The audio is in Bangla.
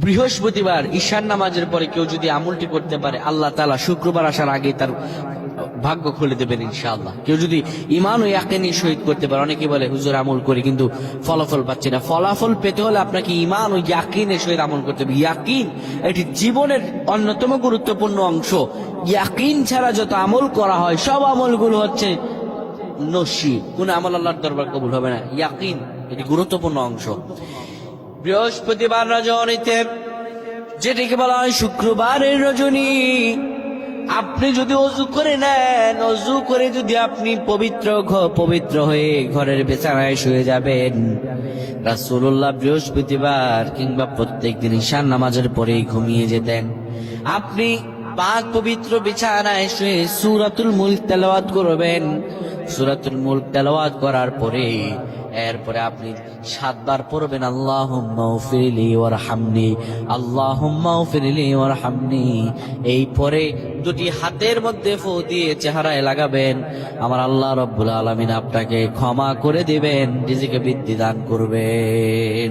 বৃহস্পতিবার ঈশান নামাজের পরে কেউ যদি আমলটি করতে পারে, আল্লাহ তাআলা শুক্রবার আসার আগে তার ভাগ্য খুলে দেবেন ইনশাআল্লাহ। কেউ যদি ঈমান ও ইয়াকিনের সহিত করতে পারে, অনেকে বলে হুজুর আমল করি কিন্তু ফলাফল পাচ্ছি না। ফলাফল পেতে হলে আপনাকে ঈমান ও ইয়াকিনের সহিত আমল করতে হবে। ইয়াকিন এটি জীবনের অন্যতম গুরুত্বপূর্ণ অংশ। ইয়াকিন ছাড়া যত আমল করা হয় সব আমলগুলো হচ্ছে নসি, কোন আমল আল্লাহর দরবার কবুল হবে না। ইয়াকিন এটি গুরুত্বপূর্ণ অংশ। বৃহস্পতিবার রজনীতে, যেটিকে বলা হয় শুক্রবারের রজনী, আপনি যদি অজু করে নেন, অজু করে যদি আপনি পবিত্র হয়ে ঘরের বিছানায় শুয়ে যাবেন, রাসূলুল্লাহ বৃহস্পতিবার কিংবা প্রত্যেক দিন ঈশান নামাজের পরেই ঘুমিয়ে যেতেন। আপনি পাক পবিত্র বিছানায় শুয়ে সূরাতুল মুলক তেলাওয়াত করবেন। সূরাতুল মুলক তেলাওয়াত করার পরে এরপরে আপনি 7 বার পড়বেন আল্লাহুম্মা গফিরলি ওয়ারহামনি, আল্লাহুম্মা গফিরলি ওয়ারহামনি। এই পরে দুটি হাতের মধ্যে ফু দিয়ে চেহারায় লাগাবেন, আমার আল্লাহ রাব্বুল আলামিন আপনাকে ক্ষমা করে দিবেন, রিজিকে বৃদ্ধি দান করবেন।